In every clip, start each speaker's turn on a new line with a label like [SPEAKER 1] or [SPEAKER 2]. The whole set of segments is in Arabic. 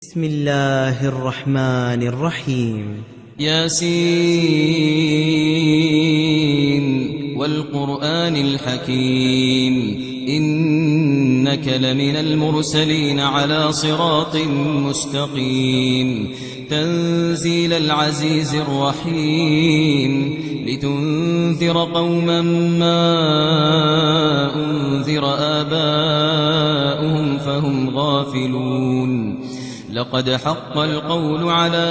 [SPEAKER 1] بسم الله الرحمن الرحيم.
[SPEAKER 2] ياسين والقرآن الحكيم إنك لمن المرسلين على صراط مستقيم تنزيل العزيز الرحيم لتنذر قوما ما أنذر آباؤهم فهم غافلون لقد حق القول على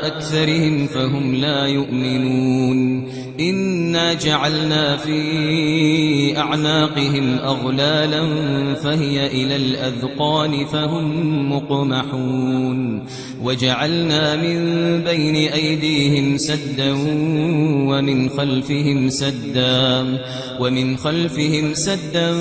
[SPEAKER 2] أكثرهم فهم لا يؤمنون إنا جعلنا في أعناقهم أغلالا فهي إلى الأذقان فهم مقمحون وجعلنا من بين أيديهم سدا ومن خلفهم سدا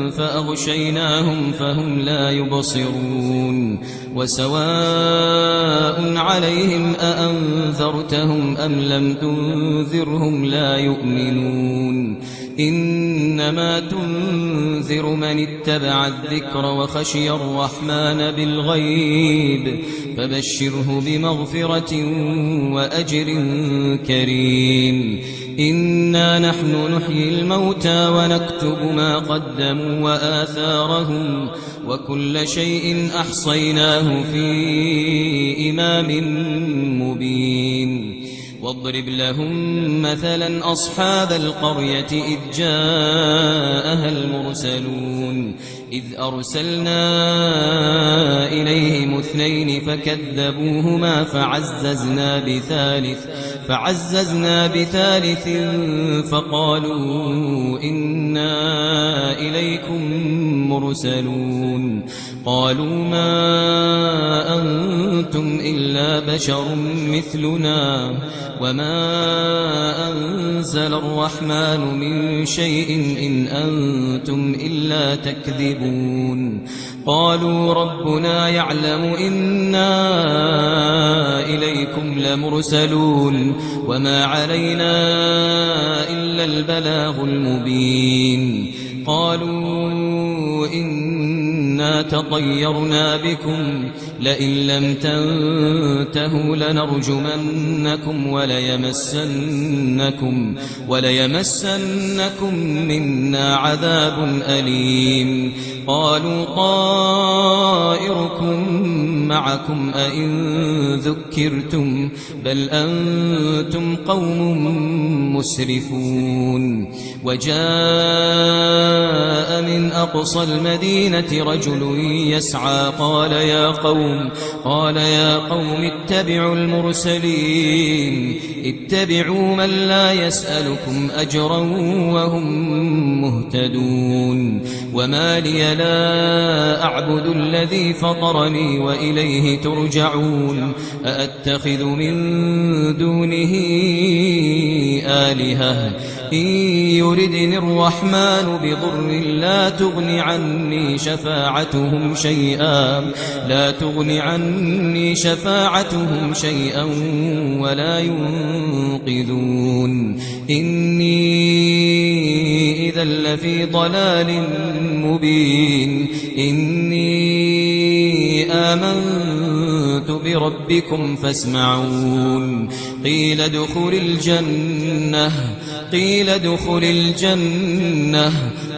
[SPEAKER 2] فأغشيناهم فهم لا يبصرون وسواء عليهم أأنذرتهم أم لم تنذرهم لا يؤمنون إنما تنذر من اتبع الذكر وخشي الرحمن بالغيب فبشره بمغفرة وأجر كريم إنا نحن نحيي الموتى ونكتب ما قدموا وآثارهم وكل شيء أحصيناه في إمام مبين واضرب لهم مثلا أصحاب القرية إذ جاءها المرسلون إذ أرسلنا إليهم 2 فكذبوهما فعززنا بثالث فقالوا إنا إليكم مرسلون قالوا ما أنتم إلا بشر مثلنا وما أنزل الرحمن من شيء إن أنتم إلا تكذبون قالوا ربنا يعلم إنا إليكم لمرسلون وما علينا إلا البلاغ المبين قالوا إنا تطيرنا بكم لئن لم تنتهوا لنرجمنكم وليمسنكم منا عذاب أليم قالوا طائركم معكم أئن ذكرتم بل أنتم قوم مسرفون وجاء من أقصى المدينة رجل يسعى قال يا قوم اتبعوا المرسلين اتبعوا من لا يسألكم أجرا وهم مهتدون وما لي لا أعبد الذي فطرني وإليه ترجعون أأتخذ من دونه آلهة إن يردني الرحمن بضر لا تغن عني شفاعتهم شيئا ولا ينقذون إني إذا لفي ضلال مبين إني آمنت بربكم فاسمعون قيل ادخل الجنة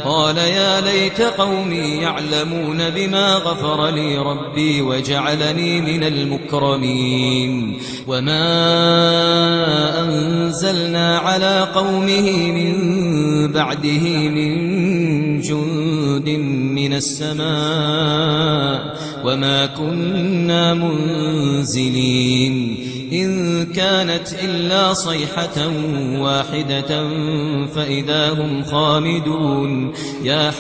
[SPEAKER 2] قال يا ليت قومي يعلمون بما غفر لي ربي وجعلني من المكرمين وما أنزلنا على قومه من بعده من جند من السماء وما كنا منزلين إن كانت إلا صيحة واحدة فإذا هم خامدون يا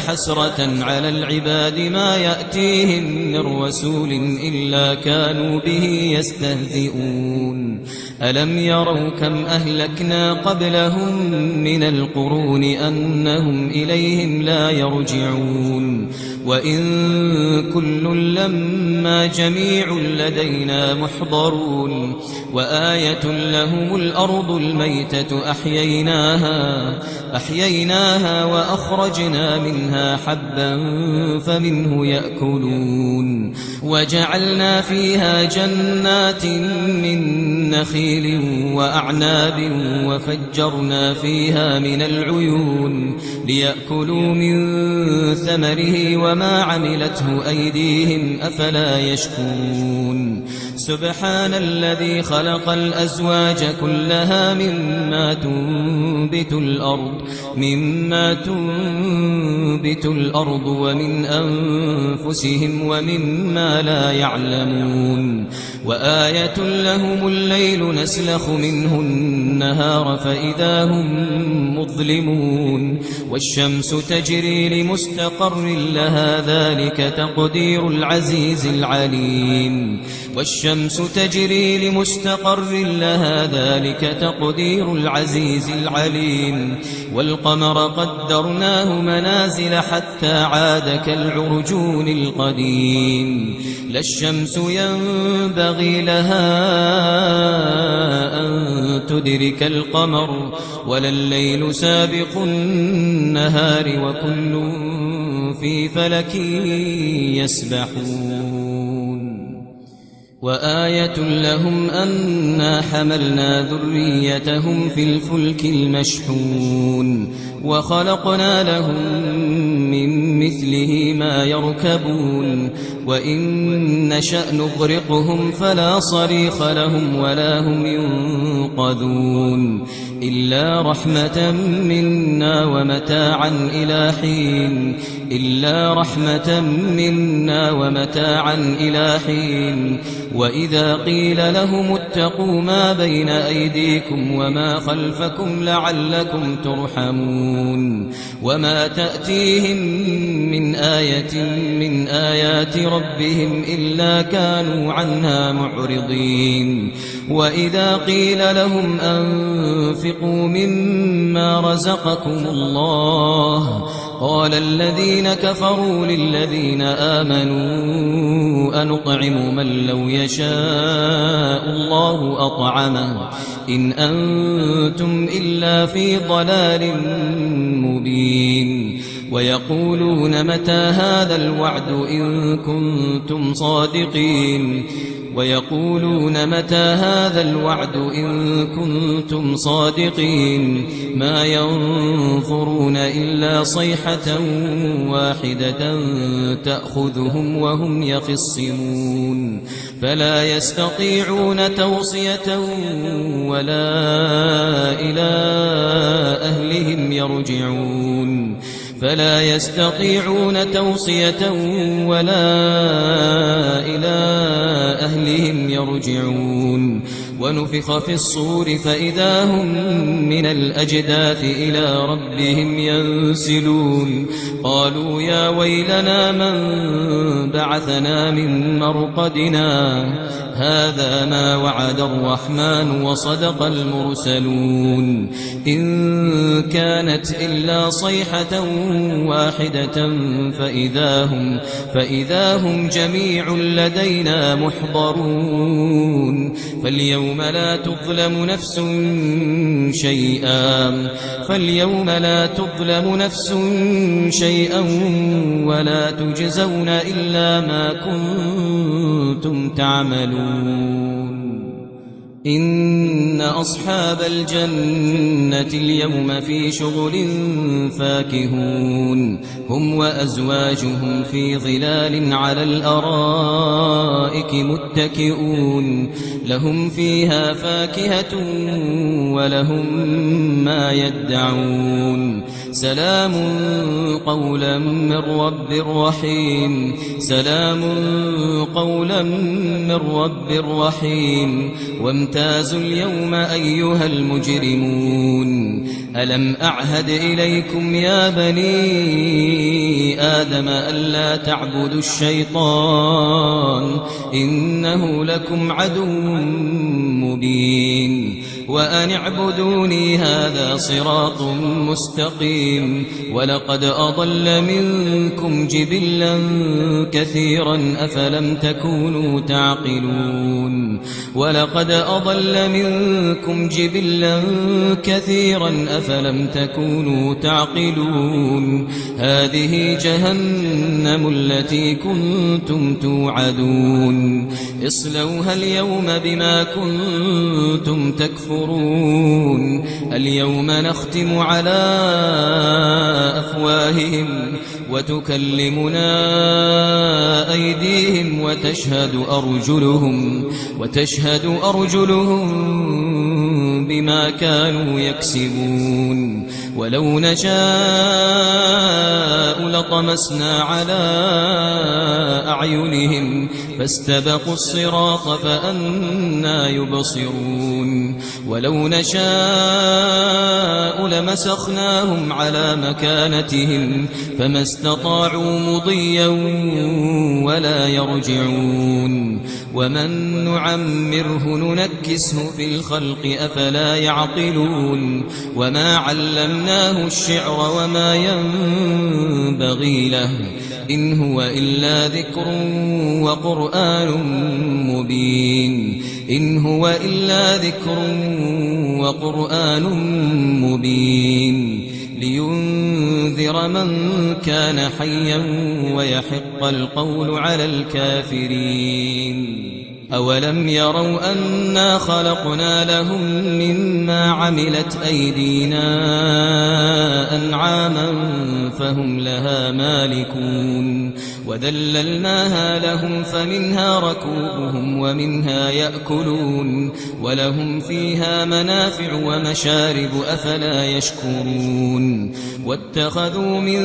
[SPEAKER 2] حسرة على العباد ما يأتيهم من رسول إلا كانوا به يستهزئون ألم يروا كم أهلكنا قبلهم من القرون أنهم إليهم لا يرجعون وإن كل لما جميع لدينا محضرون وآية لهم الأرض الميتة أحييناها وأخرجنا منها حبا فمنه يأكلون وجعلنا فيها جنات من نخيل وأعناب وفجرنا فيها من العيون ليأكلوا من ثمره وما عملته أيديهم أفلا يشكرون سبحان الذي خلق الأزواج كلها مما تنبت الأرض ومن أنفسهم ومما لا يعلمون وآية لهم الليل نسلخ منه النهار فإذا هم مظلمون والشمس تجري لمستقر لها ذلك تقدير العزيز العليم والشمس تجري لمستقر لها ذلك تقدير العزيز العليم والقمر قدرناه منازل حتى عاد كالعرجون القديم لا الشمس ينبغي لها أن تدرك القمر ولا الليل سابق النهار وكل في فلك يسبحون وآية لهم أنا حملنا ذريتهم في الفلك المشحون وخلقنا لهم من مثله ما يركبون وإن نشأ نغرقهم فلا صريخ لهم ولا هم ينقذون إلا رحمة منا ومتاعا إلى حين وإذا قيل لهم اتقوا ما بين أيديكم وما خلفكم لعلكم ترحمون وما تأتيهم من آية من آيات ربهم إلا كانوا عنها معرضين وإذا قيل لهم أنفقوا مما رزقكم الله قال الذين كفروا للذين آمنوا أنطعم من لو يشاء الله أطعمه إن أنتم إلا في ضلال مبين ويقولون متى هذا الوعد إن كنتم صادقين ما ينظرون إلا صيحة واحدة تأخذهم وهم يخصمون فلا يستطيعون توصية ولا إلى أهلهم يرجعون ونفخ في الصور فإذا هم من الأجداث إلى ربهم ينسلون قالوا يا ويلنا من بعثنا من مرقدنا هذا ما وعد الرحمن وصدق المرسلون إن كانت إلا صيحة واحدة فإذا هم جميع لدينا محضرون فاليوم لا تظلم نفس شيئا ولا تجزون إلا ما كنتم تعملون إن أصحاب الجنة اليوم في شغل فاكهون هم وأزواجهم في ظلال على الأرائك متكئون لهم فيها فاكهة ولهم ما يدعون سلام قولا من رب رحيم وامتازوا اليوم أيها المجرمون ألم أعهد إليكم يا بني آدم ألا تعبدوا الشيطان إنه لكم عدو مبين وأن اعبدوني هذا صراط مستقيم ولقد أضل منكم جبلا كثيرا أفلم تكونوا تعقلون ولقد أضل منكم جبلا كثيرا أفلم تكونوا تعقلون هذه جهنم التي كنتم توعدون اصلوها اليوم بما كنتم تكفرون اليوم نختم على أفواههم وتكلمنا أيديهم وتشهد أرجلهم بما كانوا يكسبون ولو نشاء لطمسنا على أعينهم فاستبقوا الصراط فأنى يبصرون ولو نشاء لمسخناهم على مكانتهم فما استطاعوا مضيا ولا يرجعون ومن نعمره ننكسه في الخلق أفلا يعقلون وما علمناه الشعر وما ينبغي له إن هو إلا ذكر وقرآن مبين لينذر من كان حيا ويحق القول على الكافرين أولم يروا أنا خلقنا لهم مما عملت أيدينا أنعاما فهم لها مالكون وذللناها لهم فمنها ركوبهم ومنها يأكلون ولهم فيها منافع ومشارب أفلا يشكرون واتخذوا من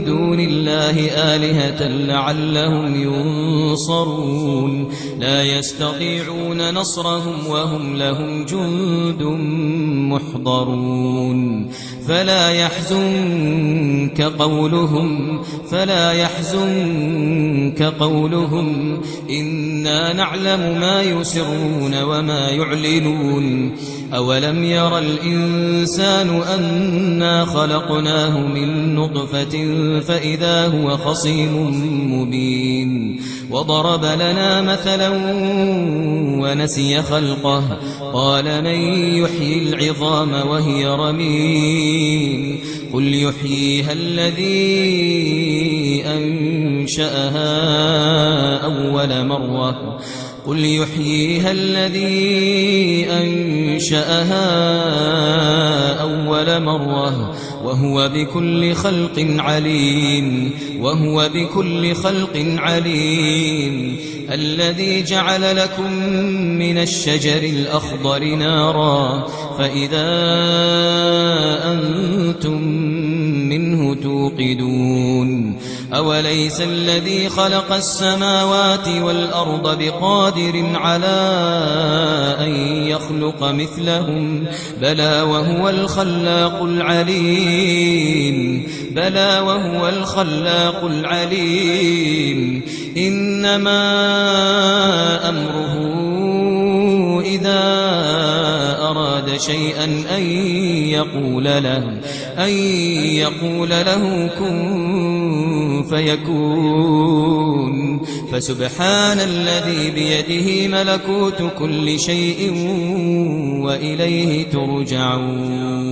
[SPEAKER 2] دون الله آلهة لعلهم ينصرون لا يستطيعون نصرهم وهم لهم جند محضرون فلا يحزنك قولهم إنا نعلم ما يسرون وما يعلنون أولم ير الإنسان أنا خلقناه من نطفة فإذا هو خصيم مبين وضرب لنا مثلا ونسي خلقه قال من يحيي العظام وهي رميم قل يحييها الذي أنشأها أول مرة وهو بكل خلق عليم الذي جعل لكم من الشجر الأخضر نارا فإذا أنتم منه توقدون أوليس الذي خلق السماوات والأرض بقادر على أن يخلق مثلهم بلى وهو الخلاق العليم إنما أمره إذا أراد شيئا أن يقول له كن فيكون فسبحان الذي بيده ملكوت كل شيء وإليه ترجعون